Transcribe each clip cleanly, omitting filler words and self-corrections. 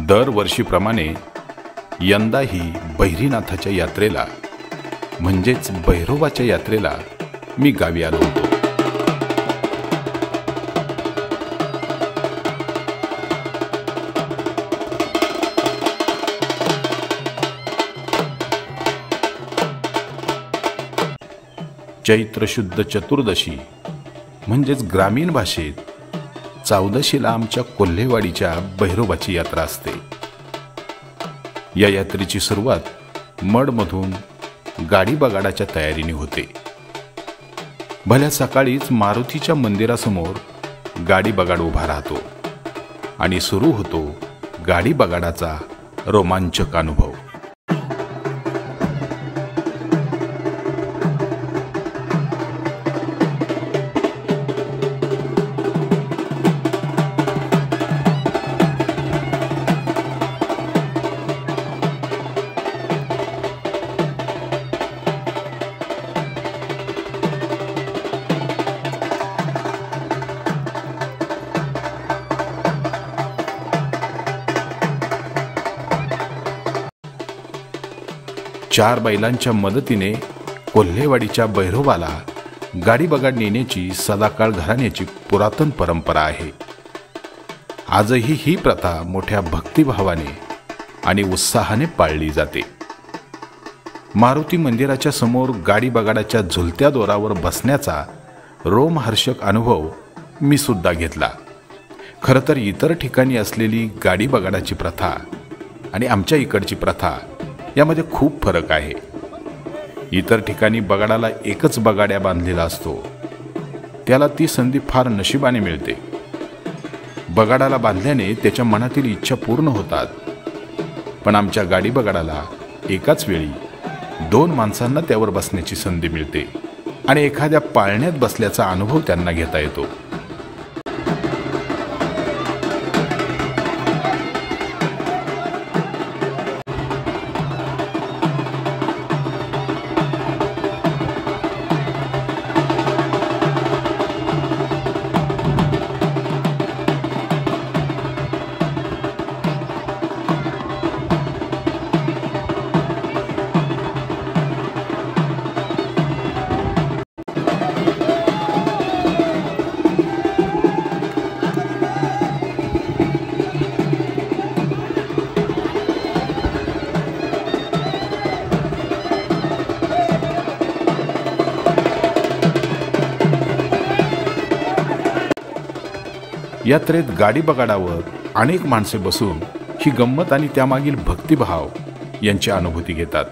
दरवर्षीप्रमाणे यंदाही बहिरीनाथाच्या यात्रेला म्हणजेच भैरोबाच्या यात्रेला मी गावी आलो होतो. चैत्र शुद्ध चतुर्दशी म्हणजेच ग्रामीण भाषेत चौदशीला आमच्या कोल्हेवाडीच्या भैरोबाची यात्रा असते. या यात्रेची सुरुवात मडमधून गाडी बगाडाच्या तयारीने होते. भल्या सकाळीच मारुतीच्या मंदिरासमोर गाडी बगाड उभा राहतो आणि सुरू होतो गाडी बगाडाचा रोमांचक अनुभव. चार बैलांच्या मदतीने कोल्हेवाडीच्या भैरोबाला गाडी बगाड नेण्याची सदाकाळ घराण्याची पुरातन परंपरा आहे. आजही ही प्रथा मोठ्या भक्तिभावाने आणि उत्साहाने पाळली जाते. मारुती मंदिराच्या समोर गाडी बगाडाच्या झुलत्या दोरावर बसण्याचा रोमहर्षक अनुभव मी सुद्धा घेतला. खरं तर इतर ठिकाणी असलेली गाडी बगाडाची प्रथा आणि आमच्या इकडची प्रथा यामध्ये खूप फरक आहे. इतर ठिकाणी बगाडाला एकच बगाड्या बांधलेला असतो. त्याला ती संधी फार नशिबाने मिळते. बगाडाला बांधल्याने त्याच्या मनातील इच्छा पूर्ण होतात. पण आमच्या गाडी बगाडाला एकाच वेळी 2 माणसांना त्यावर बसण्याची संधी मिळते आणि एखाद्या पाळण्यात बसल्याचा अनुभव त्यांना घेता येतो. यात्रेत गाडी बगाडावर अनेक माणसे बसून ही गंमत आणि त्यामागील भक्तिभाव यांची अनुभूती घेतात.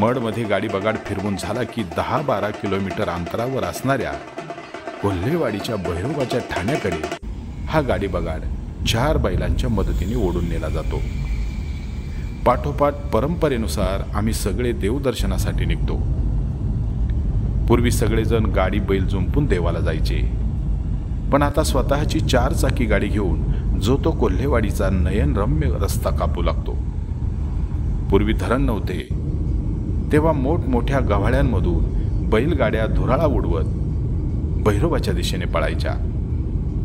मडमध्ये गाडी बगाड फिरवून झाला की 10-12 किलोमीटर अंतरावर असणाऱ्या कोल्हेवाडीच्या भैरोबाच्या ठाण्याकडे हा गाडी बगाड 4 बैलांच्या मदतीने ओढून नेला जातो। पाठोपाठ परंपरेनुसार आम्ही सगळे देवदर्शनासाठी निघतो। पूर्वी सगळेजण गाडी बैल जुंपून देवाला जायचे, पण आता स्वतःची 4 चाकी गाडी घेऊन जो तो कोल्हेवाडीचा नयनरम्य रस्ता कापू लागतो। पूर्वी धरण नव्हते तेव्हा मोठमोठ्या गव्हाळ्यांमधून बैलगाड्या धुराळा उडवत भैरोबाच्या दिशेने पळायच्या,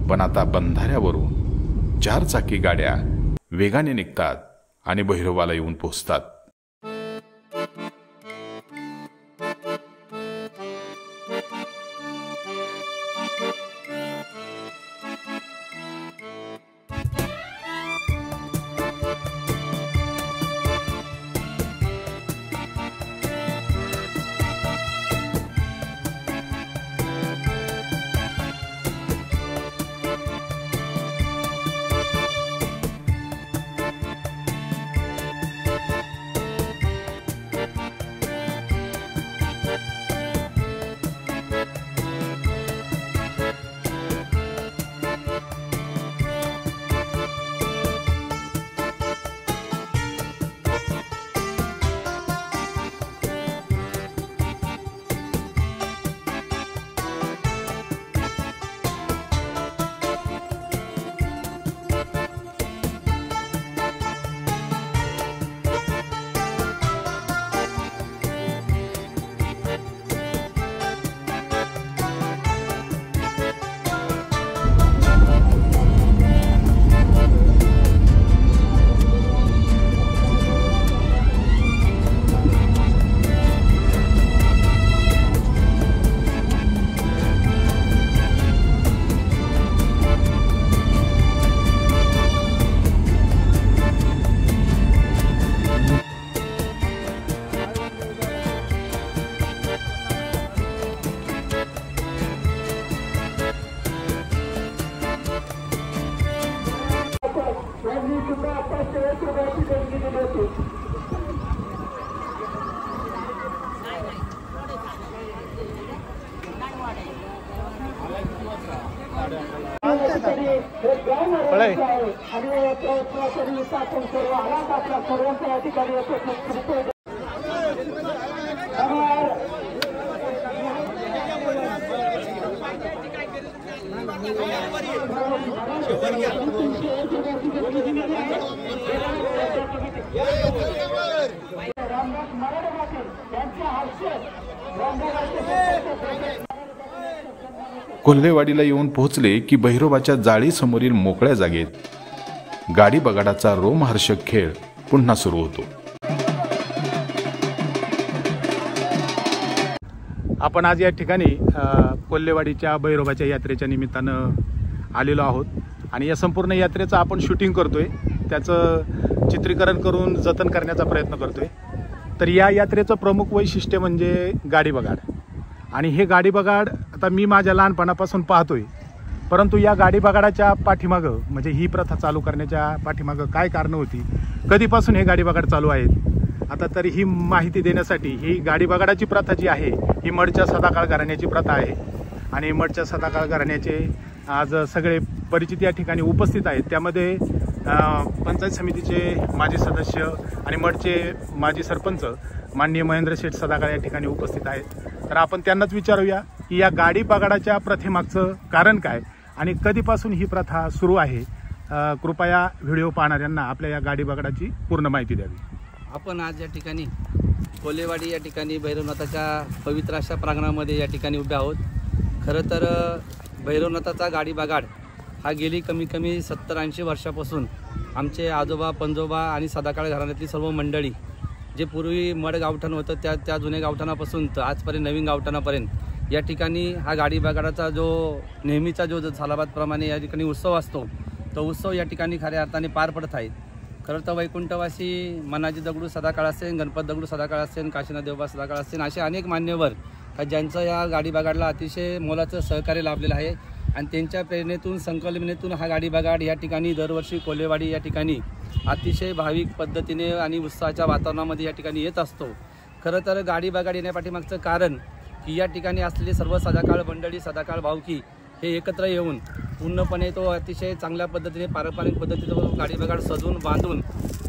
पण आता बंधाऱ्यावरून 4 चाकी गाड्या वेगाने निघतात आणि भैरोबाला येऊन पोहोचतात। कोल्हेवाडीला येऊन पोहोचले की भैरोबाच्या जाळीसमोरील मोकळ्या जागेत गाडी बगाडाचा रोमहर्षक खेळ पुन्हा सुरू होतो। आपण आज या ठिकाणी कोल्हेवाडीच्या भैरोबाच्या यात्रेच्या निमित्तानं आलेलो आहोत आणि या संपूर्ण यात्रेचं आपण शूटिंग करतोय, त्याचं चित्रीकरण करून जतन करण्याचा प्रयत्न करतोय। तर या यात्रेचं प्रमुख वैशिष्ट्य म्हणजे गाडी बगाड आणि हे गाडी बगाड आता मी माझ्या लहानपणापासून पाहतोय, परंतु या गाडी बगाडाच्या पाठीमागं म्हणजे ही प्रथा चालू करण्याच्या पाठीमागं काय कारणं होती, कधीपासून हे गाडी बगाड चालू आहेत, आता तरी ही माहिती देण्यासाठी ही गाडी बगाडाची प्रथा जी आहे ही मडच्या सदाकाळ घराण्याची प्रथा आहे आणि मडच्या सदाकाळ घराण्याचे आज सगळे परिचित या ठिकाणी उपस्थित आहेत। त्यामध्ये पंचायत समितीचे माजी सदस्य आणि मडचे माजी सरपंच माननीय महेंद्र शेठ सदाकाळ या ठिकाणी उपस्थित आहेत। तर आपण त्यांनाच विचारूया की या गाडी बगाडाच्या प्रथेमागचं कारण काय आणि कधीपासून ही प्रथा सुरू आहे। कृपया व्हिडिओ पाहणाऱ्यांना आपल्या या गाडी बगाडाची पूर्ण माहिती द्यावी। आपण आज या ठिकाणी कोल्हेवाडी या ठिकाणी भैरवनाथाच्या पवित्र अशा प्रांगणामध्ये या ठिकाणी उभे आहोत। खरं तर भैरवनाथाचा गाडी बगाड हा गेली कमी कमी 70-80 वर्षापासून आमचे आजोबा पंजोबा आणि सदाकाळ घराण्यातली सर्व मंडळी जे पूर्वी मड गावठाण होतं त्या जुन्या गावठाणापासून तर आजपर्यंत नवीन गावठाणापर्यंत या ठिकाणी हा गाडी बगाडाचा जो नेहमीचा जो झालाबादप्रमाणे या ठिकाणी उत्सव असतो तो उत्सव या ठिकाणी खऱ्या अर्थाने पार पडत आहे। खरं तर वैकुंठवासी मनाजी दगडू सदाकाळ असेल, गणपत दगडू सदाकाळ असेल, काशीनाथ देवबा सदाकाळ असेल, असे अनेक मान्यवर ज्यांचं या गाडी बगाडला अतिशय मोलाचं सहकार्य लाभलेलं आहे आणि त्यांच्या प्रेरणेतून संकल्पनेतून हा गाडी बगाड या ठिकाणी दरवर्षी कोल्हेवाडी या ठिकाणी अतिशय भाविक पद्धतीने आणि उत्साहाच्या वातावरणामध्ये या ठिकाणी येत असतो। खरं तर गाडी बगाड येण्यापाठीमागचं कारण की या ठिकाणी असलेली सर्व सदाकाळ मंडळी, सदाकाळ भावकी हे एकत्र येऊन पूर्णपणे तो अतिशय चांगल्या पद्धतीने पारंपरिक पद्धतीने गाडी बगाड सजून बांधून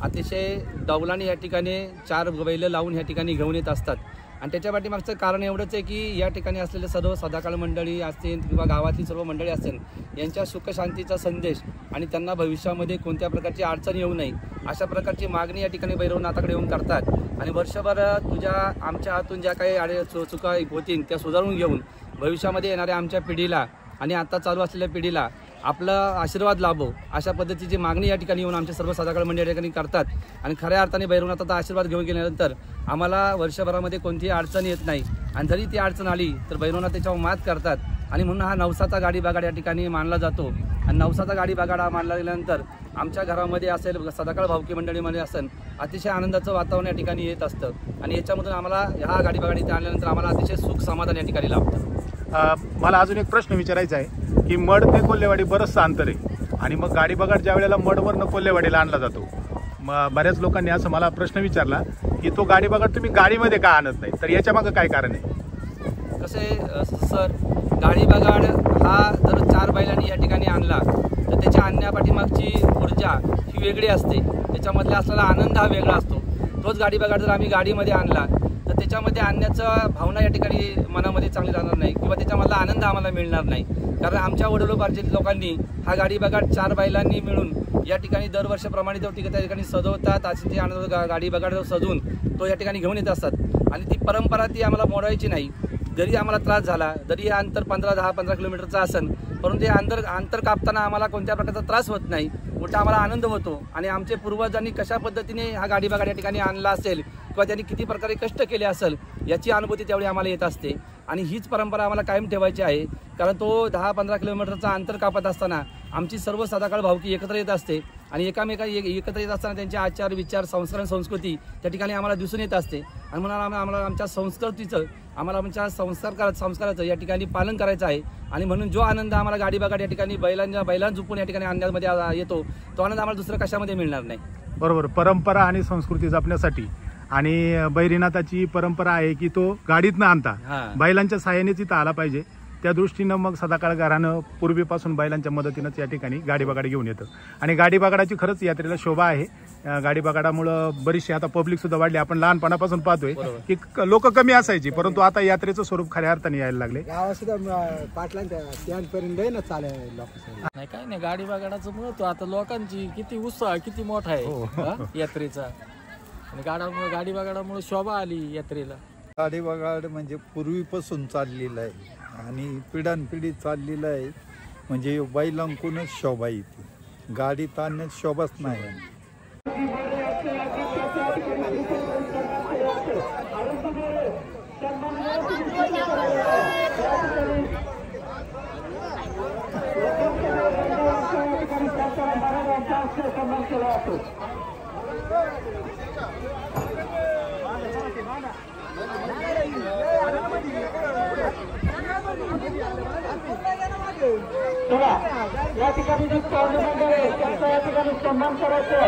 अतिशय डौलाने या ठिकाणी 4 बैलं लावून या ठिकाणी घेऊन येत असतात. आणि त्याच्या पाठीमागचं कारण एवढंच आहे की या ठिकाणी असलेले सर्व सदाकाळ मंडळी असतील किंवा गावातली सर्व मंडळी असतील यांच्या सुखशांतीचा संदेश आणि त्यांना भविष्यामध्ये कोणत्या प्रकारची अडचण येऊ नये अशा प्रकारची मागणी या ठिकाणी भैरवनाथाकडे येऊन करतात. आणि वर्षभर आमच्या हातून ज्या काही चुका होतील त्या सुधारून घेऊन भविष्यामध्ये येणाऱ्या आमच्या पिढीला आणि आता चालू असलेल्या पिढीला आपला आशीर्वाद लाभो अशा पद्धतीची मागणी या ठिकाणी येऊन आमचे सर्व सदाकाळ मंडळी या ठिकाणी करतात. आणि खऱ्या अर्थाने भैरवनाथाचा आशीर्वाद घेऊन गेल्यानंतर आम्हाला वर्षभरामध्ये कोणतीही अडचण येत नाही. आणि जरी ती अडचण आली तर भैरवनाथ त्याच्यावर मात करतात. आणि म्हणून हा नवसाचा गाडी बगाड या ठिकाणी मानला जातो. आणि नवसाचा गाडी बगाड मानला गेल्यानंतर आमच्या घरामध्ये असेल, सदाकाळ भावकी मंडळीमध्ये असेल, अतिशय आनंदाचं वातावरण या ठिकाणी येत असतं. आणि याच्यामधून आम्हाला ह्या गाडी बगाड इथे आणल्यानंतर आम्हाला अतिशय सुख समाधान या ठिकाणी लाभतं. मला अजून एक प्रश्न विचारायचा आहे की मड ते कोल्हेवाडी बरंचसं अंतर आहे आणि मग गाडी बगाड ज्या वेळेला मडवरनं कोल्हेवाडीला आणला जातो, बऱ्याच लोकांनी असं मला प्रश्न विचारला की तो गाडी बगाड तुम्ही गाडीमध्ये का आणत नाही, तर याच्या मागं काय कारण आहे? कसे सर, गाडी बगाड हा जर 4 बैलांनी या ठिकाणी आणला तर त्याच्या आणण्यापाठीमागची ऊर्जा ही वेगळी असते. त्याच्यामधला असलेला आनंद हा वेगळा असतो. तोच गाडी बगाड जर आम्ही गाडीमध्ये आणला तर त्याच्यामध्ये आणण्याचा भावना या ठिकाणी मनामध्ये चांगली राहणार नाही किंवा त्याच्यामधला आनंद आम्हाला मिळणार नाही. कारण आमच्या वडिलोपार्जित लोकांनी हा गाडी बगाड 4 बैलांनी मिळून या ठिकाणी दरवर्षाप्रमाणे तो त्या ठिकाणी सजवतात. अशी ती आनंद गाडी बगाड सजून तो या ठिकाणी घेऊन येत असतात. आणि ती परंपरा ती आम्हाला मोडायची नाही. जरी आम्हाला त्रास झाला, जरी हे अंतर 10-15 किलोमीटरचं असेल, परंतु हे अंतर कापताना आम्हाला कोणत्या प्रकारचा त्रास होत नाही, उलटा आम्हाला आनंद होतो. आणि आमचे पूर्वजांनी कशा पद्धतीने हा गाडी बगाड या ठिकाणी आणला असेल किंवा त्यांनी किती प्रकारे कष्ट केले असेल याची अनुभूती तेवढी आम्हाला येत असते. आणि हीच परंपरा आम्हाला कायम ठेवायची आहे. कारण तो 10-15 किलोमीटरचा अंतर कापत असताना आमची सर्व सदाकाळ भावकी एकत्र येत असते आणि एकत्र येत असताना त्यांचे आचार, विचार, संस्कार आणि संस्कृती त्या ठिकाणी आम्हाला दिसून येत असते. आणि म्हणून आम्हाला आमच्या संस्कृतीचं, आम्हाला आमच्या संस्काराचं या ठिकाणी पालन करायचं आहे. आणि म्हणून जो आनंद आम्हाला गाडी बगाड या ठिकाणी बैलांना झुपून या ठिकाणी आणण्यामध्ये येतो, तो आनंद आम्हाला दुसऱ्या कशामध्ये मिळणार नाही. बरोबर. परंपरा आणि संस्कृती जपण्यासाठी आणि भैरवनाथाची परंपरा आहे की तो गाडीतनं आणता बैलांच्या सहाय्यानेच इथं आला पाहिजे. त्या दृष्टीनं मग सदाकाळ घराणं पूर्वीपासून बैलांच्या मदतीनंच या ठिकाणी गाडी बगाड घेऊन येतं. आणि गाडी बगाडाची खरंच यात्रेला शोभा आहे. गाडी बगाडामुळं बरीचशी आता पब्लिक सुद्धा वाढली. आपण लहानपणापासून पाहतोय की लोक कमी असायची, परंतु आता यात्रेचं स्वरूप खऱ्या अर्थाने यायला लागले. नाही काय नाही, गाडी बगाडाचं महत्व आता लोकांची किती उत्साह, किती मोठा आहे यात्रेचा. आणि गाडी बगाडामुळे शोभा आली यात्रेला. गाडी बगाड म्हणजे पूर्वीपासून चाललेलं आहे आणि पिढ्यानपिढी चाललेलं आहे. म्हणजे बैलांकूनच शोभा येते, गाडीत आणण्यात शोभाच नाही. या ठिकाणी जे पाहुणे मंडळ आहे त्यांचा या ठिकाणी सन्मान करायचं.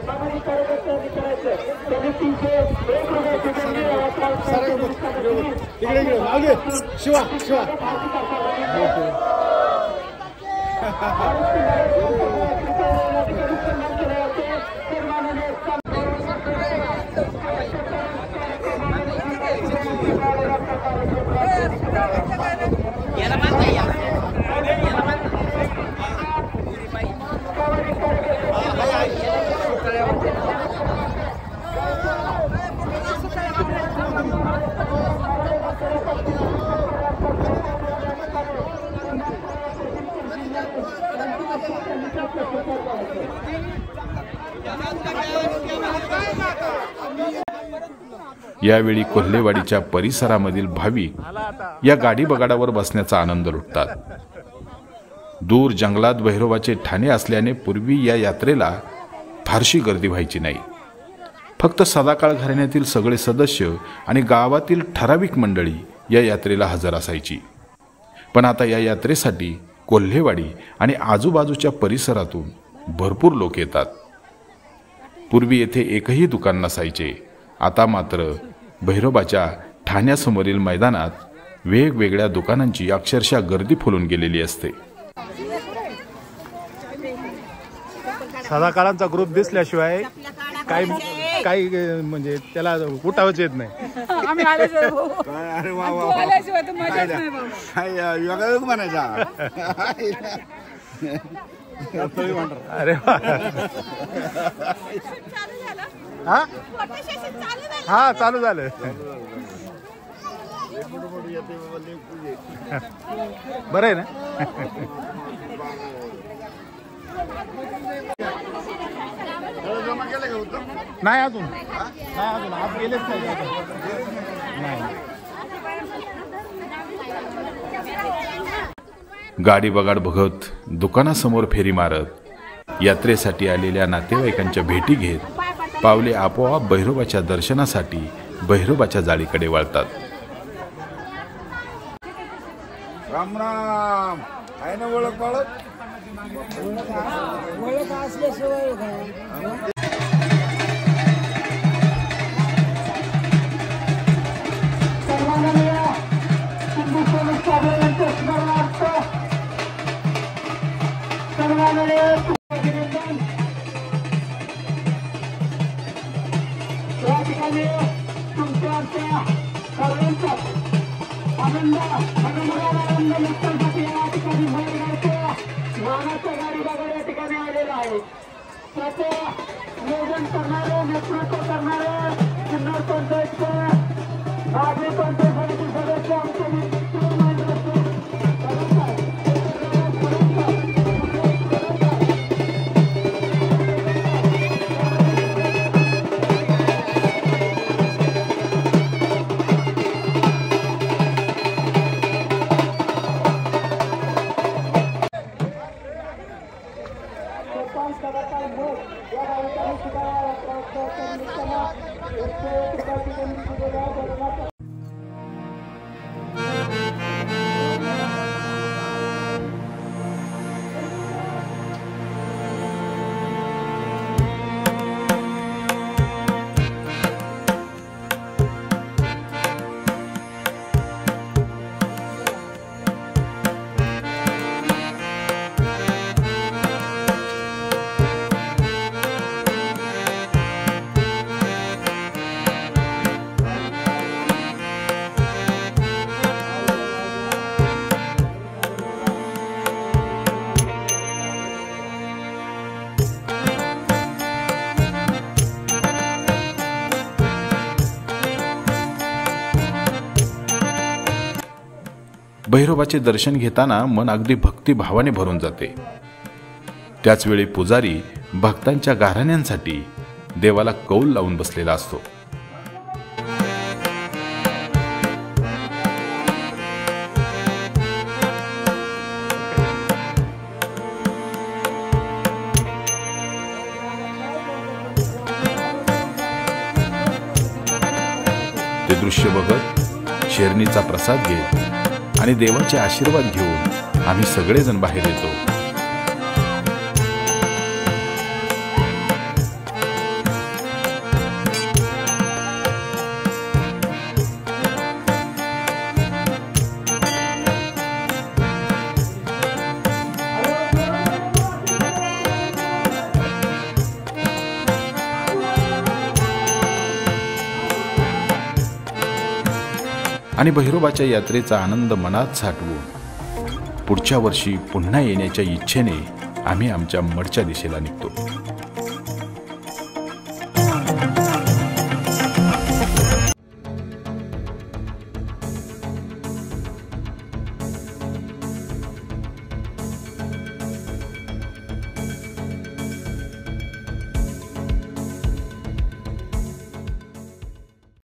सामाजिक कार्यकर्त्यांनी करायचं. समितीचे शिवा शिवा यावेळी कोल्हेवाडीच्या परिसरामधील भाविक या गाडी बगाडावर बसण्याचा आनंद लुटतात. दूर जंगलात भैरवाचे ठाणे असल्याने पूर्वी या यात्रेला फारशी गर्दी व्हायची नाही. फक्त सदाकाळ घराण्यातील सगळे सदस्य आणि गावातील ठराविक मंडळी या यात्रेला हजर असायची. पण आता या यात्रेसाठी कोल्हेवाडी आणि आजूबाजूच्या परिसरातून भरपूर लोक येतात. पूर्वी येथे एकही दुकान नसायचे. आता मात्र भैरोबाच्या ठाण्यासमोरील मैदानात वेगवेगळ्या दुकानांची अक्षरशः गर्दी फुलून गेलेली असते. सदाकाळांचा ग्रुप दिसल्याशिवाय काही म्हणजे त्याला उठावच येत नाही. आम्ही अरे वा वा आल्याशिवाय तर मजाच नाही बाबा. योगायोग म्हणायचा. अरे वा. हा हा चालू झालं. बरं आहे ना. नाही अजून आज गेलेच नाही. गाडी बगाड बघत दुकानासमोर फेरी मारत यात्रेसाठी आलेल्या नातेवाईकांच्या भेटी घेत पावले आपोआप भैरोबाच्या दर्शनासाठी भैरोबाच्या जाळीकडे वळतात. राम राम. आहे ना ओळख पाळख. नियोजन करणारे नेतृत्व करणारे जुन्नर पंचायतचे माजी पंचायत समिती सदस्य आमचे भैरोबाचे दर्शन घेताना मन अगदी भक्तिभावाने भरून जाते. त्याचवेळी पुजारी भक्तांच्या गाऱ्हाण्यांसाठी देवाला कौल लावून बसलेला असतो. ते दृश्य बघत शेरणीचा प्रसाद घेत आणि देवाचे आशीर्वाद घेऊन आम्ही सगळेजण बाहेर येतो. आणि भैरोबाच्या यात्रेचा आनंद मनात साठवून पुढच्या वर्षी पुन्हा येण्याच्या इच्छेने आम्ही आमच्या मठच्या दिशेला निघतो.